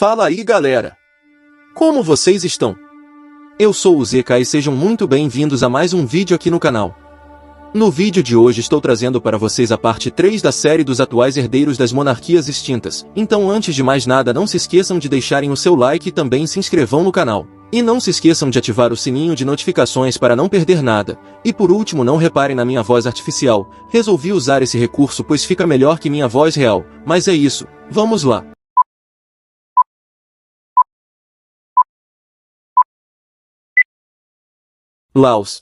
Fala aí, galera! Como vocês estão? Eu sou o ZK e sejam muito bem-vindos a mais um vídeo aqui no canal. No vídeo de hoje estou trazendo para vocês a parte 3 da série dos atuais herdeiros das monarquias extintas. Então, antes de mais nada, não se esqueçam de deixarem o seu like e também se inscrevam no canal. E não se esqueçam de ativar o sininho de notificações para não perder nada. E por último, não reparem na minha voz artificial. Resolvi usar esse recurso pois fica melhor que minha voz real. Mas é isso, vamos lá! Laos.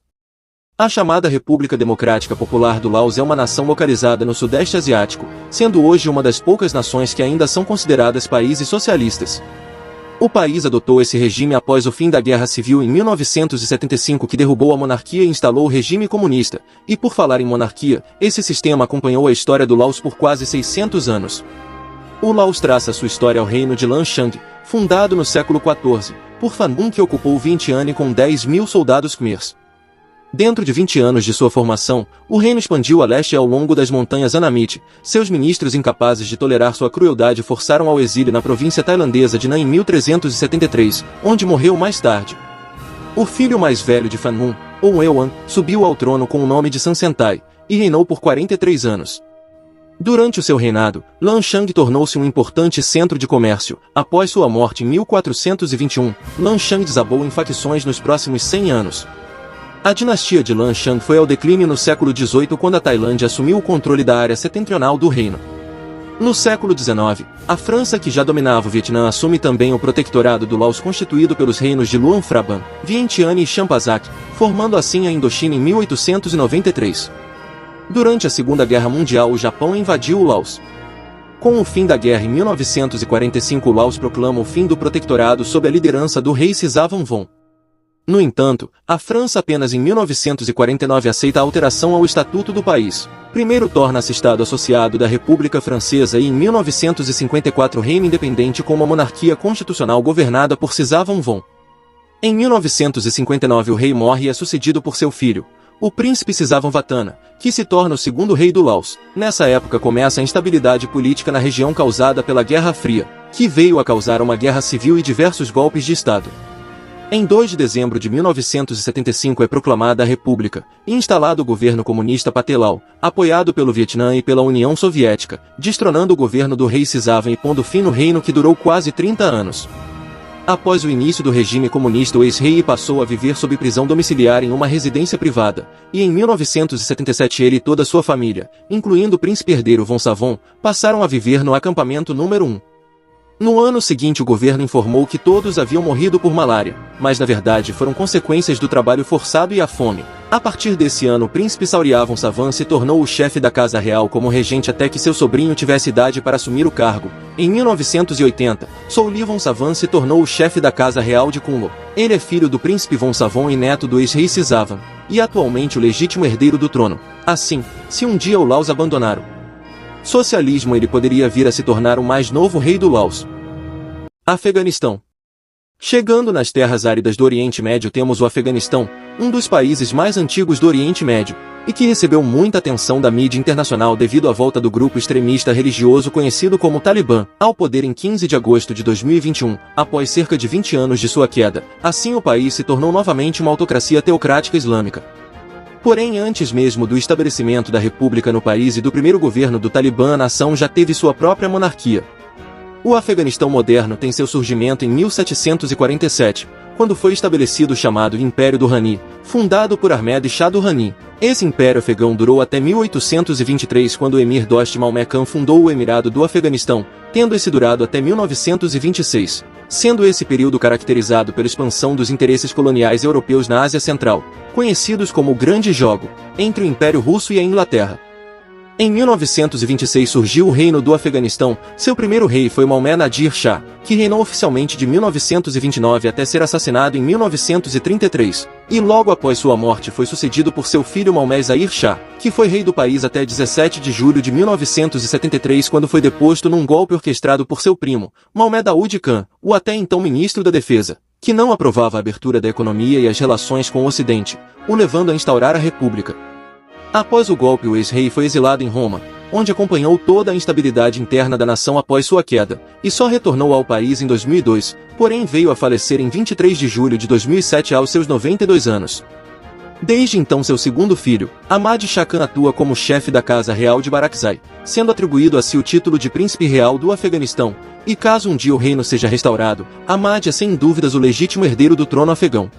A chamada República Democrática Popular do Laos é uma nação localizada no Sudeste Asiático, sendo hoje uma das poucas nações que ainda são consideradas países socialistas. O país adotou esse regime após o fim da Guerra Civil em 1975, que derrubou a monarquia e instalou o regime comunista. E por falar em monarquia, esse sistema acompanhou a história do Laos por quase 600 anos. O Laos traça sua história ao reino de Lan Xang, fundado no século XIV, por Phan Bun, que ocupou Vientiane com 10.000 soldados khmers. Dentro de 20 anos de sua formação, o reino expandiu a leste ao longo das montanhas Annamite. Seus ministros, incapazes de tolerar sua crueldade, forçaram ao exílio na província tailandesa de Nam em 1373, onde morreu mais tarde. O filho mais velho de Phan Bun, Onewan, subiu ao trono com o nome de Sansentai, e reinou por 43 anos. Durante o seu reinado, Lan Xang tornou-se um importante centro de comércio. Após sua morte em 1421, Lan Xang desabou em facções nos próximos 100 anos. A dinastia de Lan Xang foi ao declínio no século XVIII, quando a Tailândia assumiu o controle da área setentrional do reino. No século XIX, a França, que já dominava o Vietnã, assume também o protetorado do Laos, constituído pelos reinos de Luang Prabang, Vientiane e Champasak, formando assim a Indochina em 1893. Durante a Segunda Guerra Mundial, o Japão invadiu o Laos. Com o fim da guerra em 1945, o Laos proclama o fim do protetorado sob a liderança do rei Sisavanvong. No entanto, a França apenas em 1949 aceita a alteração ao estatuto do país. Primeiro torna-se Estado associado da República Francesa e em 1954 reino independente com uma monarquia constitucional governada por Sisavanvong. Em 1959 o rei morre e é sucedido por seu filho, o príncipe Sisavanvatthana, que se torna o segundo rei do Laos. Nessa época começa a instabilidade política na região causada pela Guerra Fria, que veio a causar uma guerra civil e diversos golpes de Estado. Em 2 de dezembro de 1975 é proclamada a República, e instalado o governo comunista Pathet-Lao, apoiado pelo Vietnã e pela União Soviética, destronando o governo do rei Sisavan e pondo fim no reino que durou quase 30 anos. Após o início do regime comunista, o ex-rei passou a viver sob prisão domiciliar em uma residência privada, e em 1977 ele e toda a sua família, incluindo o príncipe herdeiro Vongsavan, passaram a viver no acampamento número 1. No ano seguinte o governo informou que todos haviam morrido por malária, mas na verdade foram consequências do trabalho forçado e a fome. A partir desse ano o príncipe Sauriá Vongsavan se tornou o chefe da Casa Real como regente até que seu sobrinho tivesse idade para assumir o cargo. Em 1980, Souli Vongsavan se tornou o chefe da Casa Real de Kunlo. Ele é filho do príncipe Vongsavan e neto do ex-rei Sisavan, e atualmente o legítimo herdeiro do trono. Assim, se um dia o Laos abandonar o socialismo, ele poderia vir a se tornar o mais novo rei do Laos. Afeganistão. Chegando nas terras áridas do Oriente Médio, temos o Afeganistão, um dos países mais antigos do Oriente Médio, e que recebeu muita atenção da mídia internacional devido à volta do grupo extremista religioso conhecido como Talibã ao poder em 15 de agosto de 2021, após cerca de 20 anos de sua queda. Assim o país se tornou novamente uma autocracia teocrática islâmica. Porém, antes mesmo do estabelecimento da república no país e do primeiro governo do Talibã, a nação já teve sua própria monarquia. O Afeganistão moderno tem seu surgimento em 1747, quando foi estabelecido o chamado Império Durrani, fundado por Ahmed Shah Durrani. Esse império afegão durou até 1823, quando o emir Dost Mahomed Khan fundou o Emirado do Afeganistão, tendo esse durado até 1926, sendo esse período caracterizado pela expansão dos interesses coloniais europeus na Ásia Central, conhecidos como o Grande Jogo, entre o Império Russo e a Inglaterra. Em 1926 surgiu o Reino do Afeganistão. Seu primeiro rei foi Mohammed Nadir Shah, que reinou oficialmente de 1929 até ser assassinado em 1933, e logo após sua morte foi sucedido por seu filho Mohammed Zahir Shah, que foi rei do país até 17 de julho de 1973, quando foi deposto num golpe orquestrado por seu primo, Mohammed Daoud Khan, o até então ministro da Defesa, que não aprovava a abertura da economia e as relações com o Ocidente, o levando a instaurar a República. Após o golpe, o ex-rei foi exilado em Roma, onde acompanhou toda a instabilidade interna da nação após sua queda, e só retornou ao país em 2002, porém veio a falecer em 23 de julho de 2007 aos seus 92 anos. Desde então seu segundo filho, Ahmad Shah Khan atua como chefe da Casa Real de Barakzai, sendo atribuído a si o título de Príncipe Real do Afeganistão, e caso um dia o reino seja restaurado, Ahmad é sem dúvidas o legítimo herdeiro do trono afegão.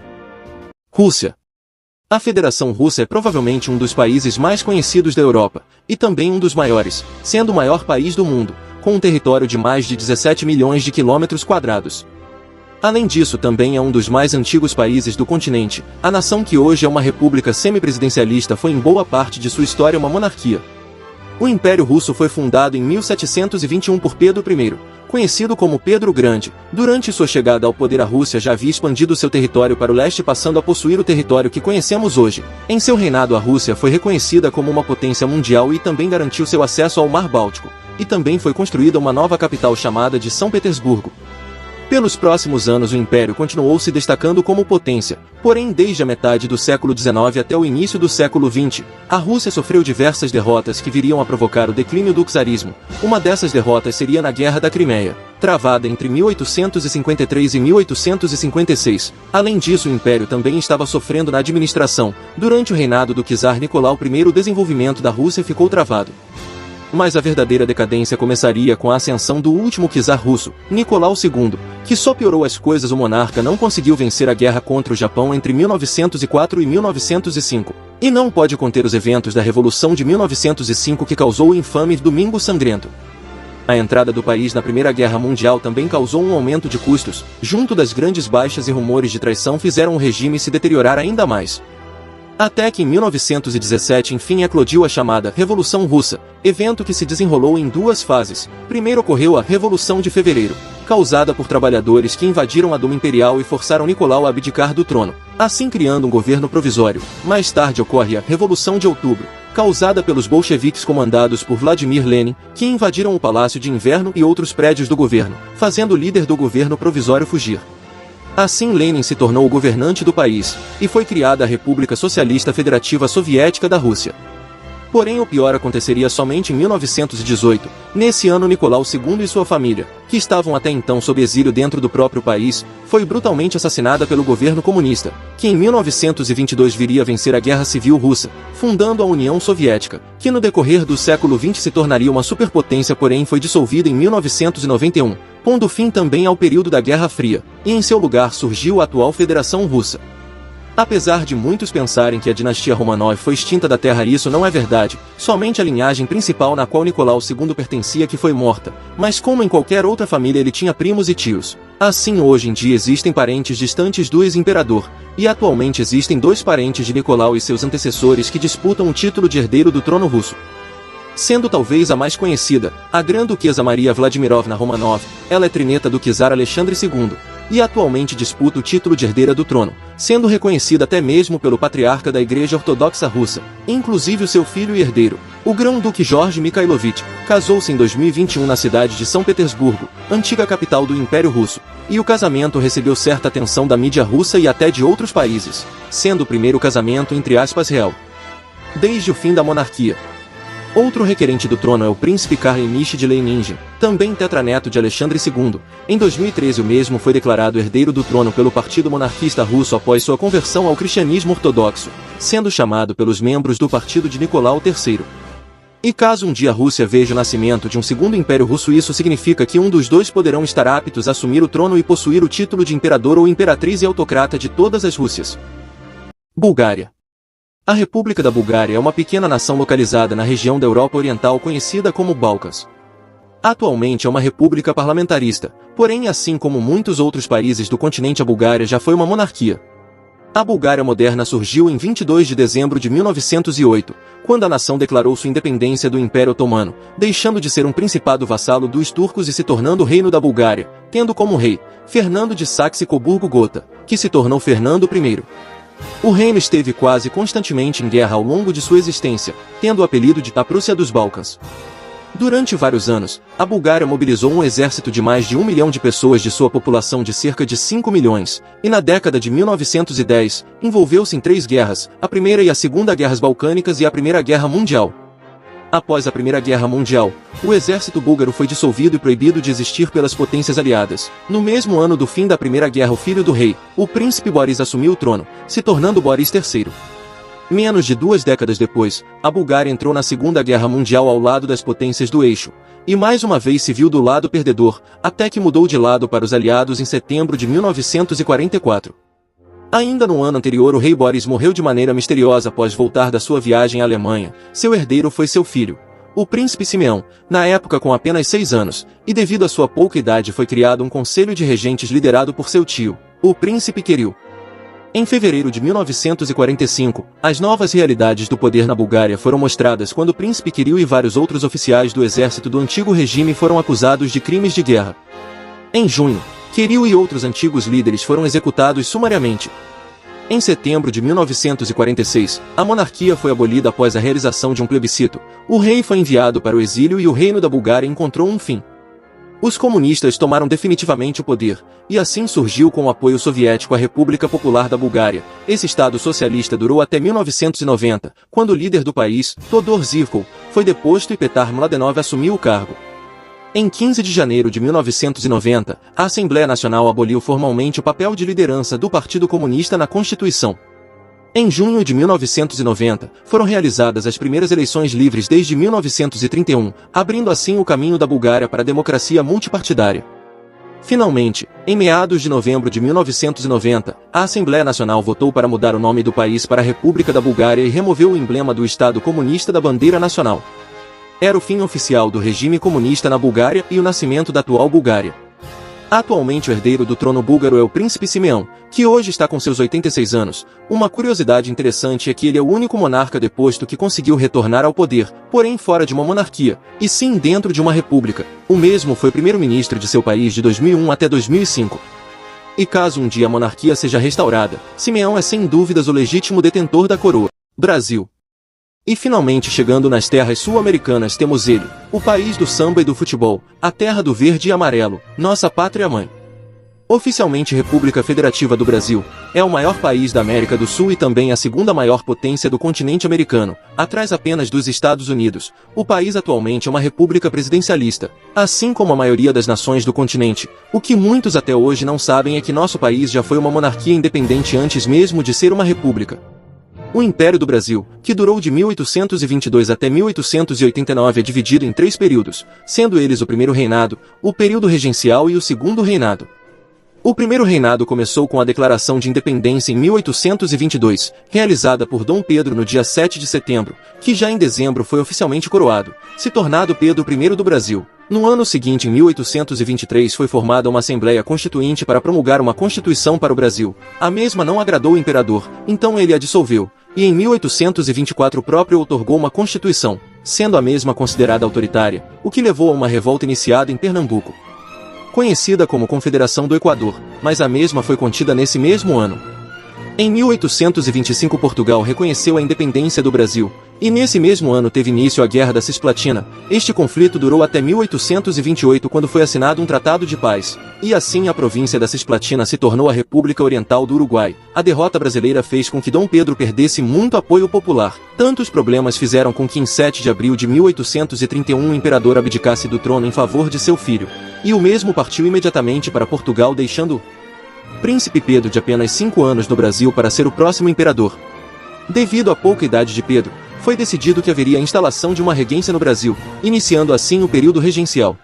Rússia. A Federação Russa é provavelmente um dos países mais conhecidos da Europa, e também um dos maiores, sendo o maior país do mundo, com um território de mais de 17 milhões de quilômetros quadrados. Além disso, também é um dos mais antigos países do continente. A nação, que hoje é uma república semipresidencialista, foi em boa parte de sua história uma monarquia. O Império Russo foi fundado em 1721 por Pedro I, conhecido como Pedro o Grande. Durante sua chegada ao poder, a Rússia já havia expandido seu território para o leste, passando a possuir o território que conhecemos hoje. Em seu reinado, a Rússia foi reconhecida como uma potência mundial e também garantiu seu acesso ao Mar Báltico, e também foi construída uma nova capital chamada de São Petersburgo. Pelos próximos anos o Império continuou se destacando como potência, porém desde a metade do século XIX até o início do século XX, a Rússia sofreu diversas derrotas que viriam a provocar o declínio do czarismo. Uma dessas derrotas seria na Guerra da Crimeia, travada entre 1853 e 1856. Além disso, o Império também estava sofrendo na administração. Durante o reinado do czar Nicolau I, o desenvolvimento da Rússia ficou travado. Mas a verdadeira decadência começaria com a ascensão do último czar russo, Nicolau II, que só piorou as coisas. O monarca não conseguiu vencer a guerra contra o Japão entre 1904 e 1905, e não pode conter os eventos da Revolução de 1905 que causou o infame Domingo Sangrento. A entrada do país na Primeira Guerra Mundial também causou um aumento de custos, junto das grandes baixas e rumores de traição fizeram o regime se deteriorar ainda mais. Até que em 1917 enfim eclodiu a chamada Revolução Russa, evento que se desenrolou em duas fases. Primeiro ocorreu a Revolução de Fevereiro, causada por trabalhadores que invadiram a Duma Imperial e forçaram Nicolau a abdicar do trono, assim criando um governo provisório. Mais tarde ocorre a Revolução de Outubro, causada pelos bolcheviques comandados por Vladimir Lenin, que invadiram o Palácio de Inverno e outros prédios do governo, fazendo o líder do governo provisório fugir. Assim Lenin se tornou o governante do país, e foi criada a República Socialista Federativa Soviética da Rússia. Porém o pior aconteceria somente em 1918. Nesse ano Nicolau II e sua família, que estavam até então sob exílio dentro do próprio país, foi brutalmente assassinada pelo governo comunista, que em 1922 viria a vencer a Guerra Civil Russa, fundando a União Soviética, que no decorrer do século XX se tornaria uma superpotência, porém foi dissolvida em 1991. Pondo fim também ao período da Guerra Fria, e em seu lugar surgiu a atual Federação Russa. Apesar de muitos pensarem que a dinastia Romanov foi extinta da Terra, isso não é verdade, somente a linhagem principal na qual Nicolau II pertencia que foi morta, mas como em qualquer outra família ele tinha primos e tios. Assim hoje em dia existem parentes distantes do ex-imperador, e atualmente existem dois parentes de Nicolau e seus antecessores que disputam o título de herdeiro do trono russo. Sendo talvez a mais conhecida, a Grã-Duquesa Maria Vladimirovna Romanov, ela é trineta do czar Alexandre II, e atualmente disputa o título de herdeira do trono, sendo reconhecida até mesmo pelo patriarca da Igreja Ortodoxa Russa. Inclusive o seu filho e herdeiro, o Grão-Duque George Mikhailovich, casou-se em 2021 na cidade de São Petersburgo, antiga capital do Império Russo, e o casamento recebeu certa atenção da mídia russa e até de outros países, sendo o primeiro casamento entre aspas real desde o fim da monarquia. Outro requerente do trono é o príncipe Karl Emish de Leiningen, também tetraneto de Alexandre II. Em 2013 o mesmo foi declarado herdeiro do trono pelo Partido Monarquista Russo após sua conversão ao cristianismo ortodoxo, sendo chamado pelos membros do partido de Nicolau III. E caso um dia a Rússia veja o nascimento de um segundo Império Russo, isso significa que um dos dois poderão estar aptos a assumir o trono e possuir o título de imperador ou imperatriz e autocrata de todas as Rússias. Bulgária. A República da Bulgária é uma pequena nação localizada na região da Europa Oriental conhecida como Balcãs. Atualmente é uma república parlamentarista, porém assim como muitos outros países do continente, a Bulgária já foi uma monarquia. A Bulgária moderna surgiu em 22 de dezembro de 1908, quando a nação declarou sua independência do Império Otomano, deixando de ser um principado vassalo dos turcos e se tornando o Reino da Bulgária, tendo como rei Fernando de Saxe-Coburgo-Gotha, que se tornou Fernando I. O reino esteve quase constantemente em guerra ao longo de sua existência, tendo o apelido de a Prússia dos Balcãs. Durante vários anos, a Bulgária mobilizou um exército de mais de 1 milhão de pessoas de sua população de cerca de 5 milhões, e na década de 1910, envolveu-se em 3 guerras, a Primeira e a Segunda Guerras Balcânicas e a Primeira Guerra Mundial. Após a Primeira Guerra Mundial, o exército búlgaro foi dissolvido e proibido de existir pelas potências aliadas. No mesmo ano do fim da Primeira Guerra, o filho do rei, o príncipe Boris, assumiu o trono, se tornando Boris III. Menos de 2 décadas depois, a Bulgária entrou na Segunda Guerra Mundial ao lado das potências do eixo, e mais uma vez se viu do lado perdedor, até que mudou de lado para os aliados em setembro de 1944. Ainda no ano anterior, o rei Boris morreu de maneira misteriosa após voltar da sua viagem à Alemanha. Seu herdeiro foi seu filho, o príncipe Simeão, na época com apenas 6 anos, e devido à sua pouca idade foi criado um conselho de regentes liderado por seu tio, o príncipe Kirill. Em fevereiro de 1945, as novas realidades do poder na Bulgária foram mostradas quando o príncipe Kirill e vários outros oficiais do exército do antigo regime foram acusados de crimes de guerra. Em junho, Kirill e outros antigos líderes foram executados sumariamente. Em setembro de 1946, a monarquia foi abolida após a realização de um plebiscito. O rei foi enviado para o exílio e o reino da Bulgária encontrou um fim. Os comunistas tomaram definitivamente o poder, e assim surgiu com o apoio soviético a República Popular da Bulgária. Esse estado socialista durou até 1990, quando o líder do país, Todor Zivkov, foi deposto e Petar Mladenov assumiu o cargo. Em 15 de janeiro de 1990, a Assembleia Nacional aboliu formalmente o papel de liderança do Partido Comunista na Constituição. Em junho de 1990, foram realizadas as primeiras eleições livres desde 1931, abrindo assim o caminho da Bulgária para a democracia multipartidária. Finalmente, em meados de novembro de 1990, a Assembleia Nacional votou para mudar o nome do país para a República da Bulgária e removeu o emblema do Estado comunista da bandeira nacional. Era o fim oficial do regime comunista na Bulgária e o nascimento da atual Bulgária. Atualmente o herdeiro do trono búlgaro é o príncipe Simeão, que hoje está com seus 86 anos. Uma curiosidade interessante é que ele é o único monarca deposto que conseguiu retornar ao poder, porém fora de uma monarquia, e sim dentro de uma república. O mesmo foi primeiro-ministro de seu país de 2001 até 2005. E caso um dia a monarquia seja restaurada, Simeão é sem dúvidas o legítimo detentor da coroa. Brasil. E finalmente chegando nas terras sul-americanas temos ele, o país do samba e do futebol, a terra do verde e amarelo, nossa pátria-mãe. Oficialmente República Federativa do Brasil, é o maior país da América do Sul e também a segunda maior potência do continente americano, atrás apenas dos Estados Unidos. O país atualmente é uma república presidencialista, assim como a maioria das nações do continente. O que muitos até hoje não sabem é que nosso país já foi uma monarquia independente antes mesmo de ser uma república. O Império do Brasil, que durou de 1822 até 1889, é dividido em 3 períodos, sendo eles o primeiro reinado, o período regencial e o segundo reinado. O primeiro reinado começou com a Declaração de Independência em 1822, realizada por Dom Pedro no dia 7 de setembro, que já em dezembro foi oficialmente coroado, se tornando Pedro I do Brasil. No ano seguinte, em 1823, foi formada uma Assembleia Constituinte para promulgar uma Constituição para o Brasil. A mesma não agradou o imperador, então ele a dissolveu, e em 1824 o próprio outorgou uma Constituição, sendo a mesma considerada autoritária, o que levou a uma revolta iniciada em Pernambuco, conhecida como Confederação do Equador, mas a mesma foi contida nesse mesmo ano. Em 1825 Portugal reconheceu a independência do Brasil, e nesse mesmo ano teve início a Guerra da Cisplatina. Este conflito durou até 1828 quando foi assinado um tratado de paz, e assim a província da Cisplatina se tornou a República Oriental do Uruguai. A derrota brasileira fez com que Dom Pedro perdesse muito apoio popular. Tantos problemas fizeram com que em 7 de abril de 1831 o imperador abdicasse do trono em favor de seu filho, e o mesmo partiu imediatamente para Portugal deixando o príncipe Pedro de apenas 5 anos no Brasil para ser o próximo imperador. Devido à pouca idade de Pedro, foi decidido que haveria a instalação de uma regência no Brasil, iniciando assim o período regencial.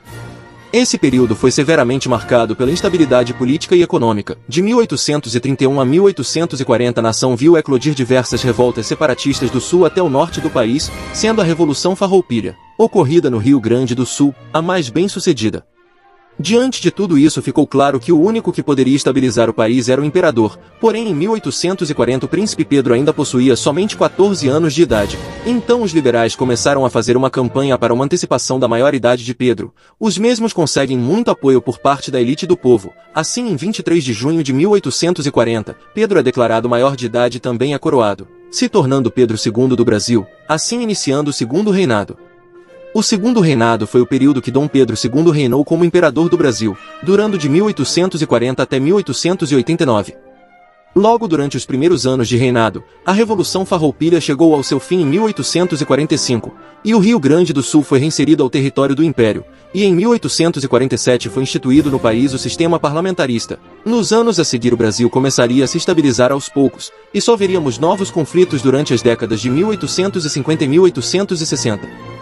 Esse período foi severamente marcado pela instabilidade política e econômica. De 1831 a 1840 a nação viu eclodir diversas revoltas separatistas do sul até o norte do país, sendo a Revolução Farroupilha, ocorrida no Rio Grande do Sul, a mais bem-sucedida. Diante de tudo isso ficou claro que o único que poderia estabilizar o país era o imperador, porém em 1840 o príncipe Pedro ainda possuía somente 14 anos de idade. Então os liberais começaram a fazer uma campanha para uma antecipação da maioridade de Pedro. Os mesmos conseguem muito apoio por parte da elite do povo. Assim, em 23 de junho de 1840, Pedro é declarado maior de idade e também é coroado, se tornando Pedro II do Brasil, assim iniciando o segundo reinado. O segundo reinado foi o período que Dom Pedro II reinou como imperador do Brasil, durando de 1840 até 1889. Logo durante os primeiros anos de reinado, a Revolução Farroupilha chegou ao seu fim em 1845, e o Rio Grande do Sul foi reinserido ao território do Império, e em 1847 foi instituído no país o sistema parlamentarista. Nos anos a seguir o Brasil começaria a se estabilizar aos poucos, e só veríamos novos conflitos durante as décadas de 1850 e 1860.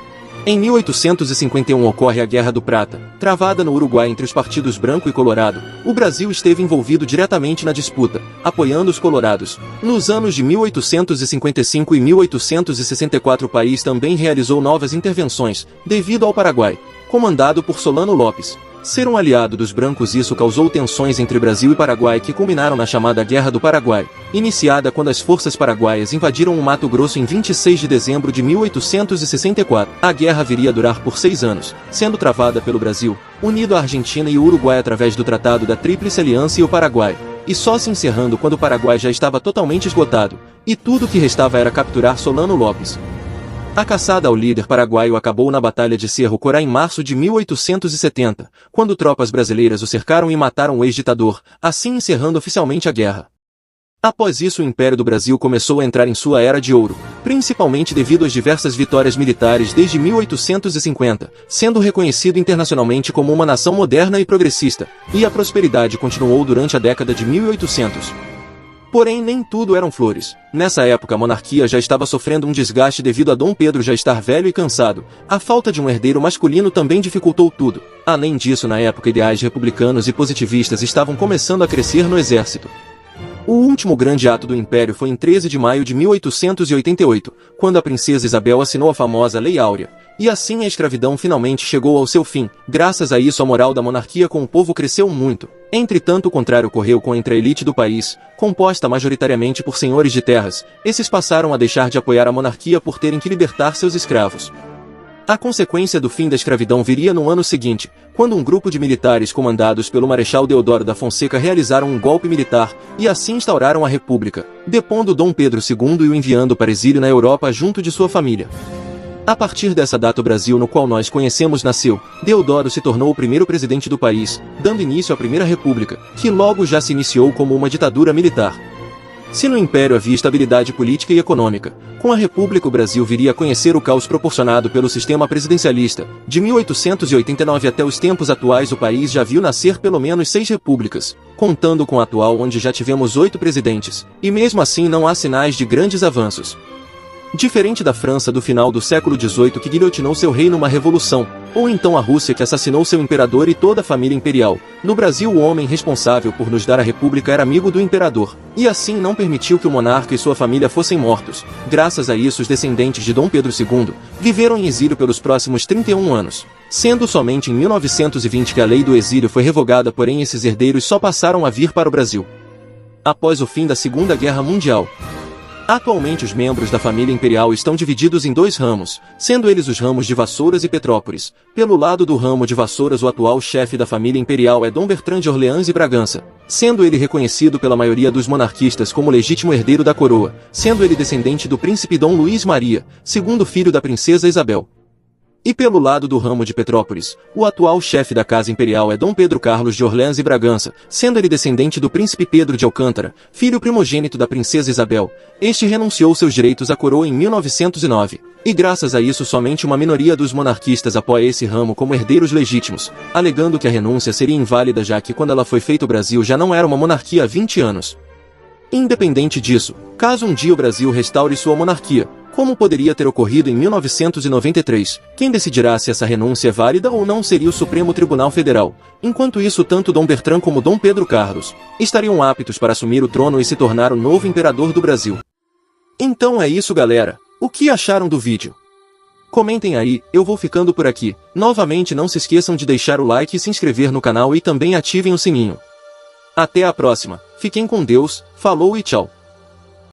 Em 1851 ocorre a Guerra do Prata, travada no Uruguai entre os partidos Branco e Colorado. O Brasil esteve envolvido diretamente na disputa, apoiando os colorados. Nos anos de 1855 e 1864 o país também realizou novas intervenções, devido ao Paraguai, comandado por Solano Lopes, ser um aliado dos brancos. Isso causou tensões entre Brasil e Paraguai que culminaram na chamada Guerra do Paraguai, iniciada quando as forças paraguaias invadiram o Mato Grosso em 26 de dezembro de 1864. A guerra viria a durar por 6 anos, sendo travada pelo Brasil, unido à Argentina e o Uruguai através do Tratado da Tríplice Aliança e o Paraguai, e só se encerrando quando o Paraguai já estava totalmente esgotado, e tudo o que restava era capturar Solano Lopes. A caçada ao líder paraguaio acabou na Batalha de Cerro Corá em março de 1870, quando tropas brasileiras o cercaram e mataram o ex-ditador, assim encerrando oficialmente a guerra. Após isso o Império do Brasil começou a entrar em sua Era de Ouro, principalmente devido às diversas vitórias militares desde 1850, sendo reconhecido internacionalmente como uma nação moderna e progressista, e a prosperidade continuou durante a década de 1800. Porém, nem tudo eram flores. Nessa época a monarquia já estava sofrendo um desgaste devido a Dom Pedro já estar velho e cansado. A falta de um herdeiro masculino também dificultou tudo. Além disso, na época ideais republicanos e positivistas estavam começando a crescer no exército. O último grande ato do Império foi em 13 de maio de 1888, quando a princesa Isabel assinou a famosa Lei Áurea, e assim a escravidão finalmente chegou ao seu fim. Graças a isso a moral da monarquia com o povo cresceu muito. Entretanto, o contrário ocorreu entre a elite do país, composta majoritariamente por senhores de terras. Esses passaram a deixar de apoiar a monarquia por terem que libertar seus escravos. A consequência do fim da escravidão viria no ano seguinte, quando um grupo de militares comandados pelo Marechal Deodoro da Fonseca realizaram um golpe militar, e assim instauraram a República, depondo Dom Pedro II e o enviando para exílio na Europa junto de sua família. A partir dessa data o Brasil no qual nós conhecemos nasceu. Deodoro se tornou o primeiro presidente do país, dando início à Primeira República, que logo já se iniciou como uma ditadura militar. Se no Império havia estabilidade política e econômica, com a República o Brasil viria a conhecer o caos proporcionado pelo sistema presidencialista. De 1889 até os tempos atuais o país já viu nascer pelo menos 6 repúblicas, contando com a atual onde já tivemos 8 presidentes, e mesmo assim não há sinais de grandes avanços. Diferente da França do final do século XVIII que guilhotinou seu rei numa revolução, ou então a Rússia que assassinou seu imperador e toda a família imperial, no Brasil o homem responsável por nos dar a república era amigo do imperador, e assim não permitiu que o monarca e sua família fossem mortos. Graças a isso os descendentes de Dom Pedro II viveram em exílio pelos próximos 31 anos, sendo somente em 1920 que a lei do exílio foi revogada, porém esses herdeiros só passaram a vir para o Brasil após o fim da Segunda Guerra Mundial. Atualmente os membros da família imperial estão divididos em 2 ramos, sendo eles os ramos de Vassouras e Petrópolis. Pelo lado do ramo de Vassouras o atual chefe da família imperial é Dom Bertrand de Orleans e Bragança, sendo ele reconhecido pela maioria dos monarquistas como legítimo herdeiro da coroa, sendo ele descendente do príncipe Dom Luís Maria, segundo filho da princesa Isabel. E pelo lado do ramo de Petrópolis, o atual chefe da casa imperial é Dom Pedro Carlos de Orleans e Bragança, sendo ele descendente do príncipe Pedro de Alcântara, filho primogênito da princesa Isabel. Este renunciou seus direitos à coroa em 1909, e graças a isso somente uma minoria dos monarquistas apoia esse ramo como herdeiros legítimos, alegando que a renúncia seria inválida já que quando ela foi feita o Brasil já não era uma monarquia há 20 anos. Independente disso, caso um dia o Brasil restaure sua monarquia, como poderia ter ocorrido em 1993, quem decidirá se essa renúncia é válida ou não seria o Supremo Tribunal Federal. Enquanto isso, tanto Dom Bertrand como Dom Pedro Carlos estariam aptos para assumir o trono e se tornar o novo imperador do Brasil. Então é isso, galera. O que acharam do vídeo? Comentem aí, eu vou ficando por aqui. Novamente não se esqueçam de deixar o like e se inscrever no canal e também ativem o sininho. Até a próxima. Fiquem com Deus, falou e tchau.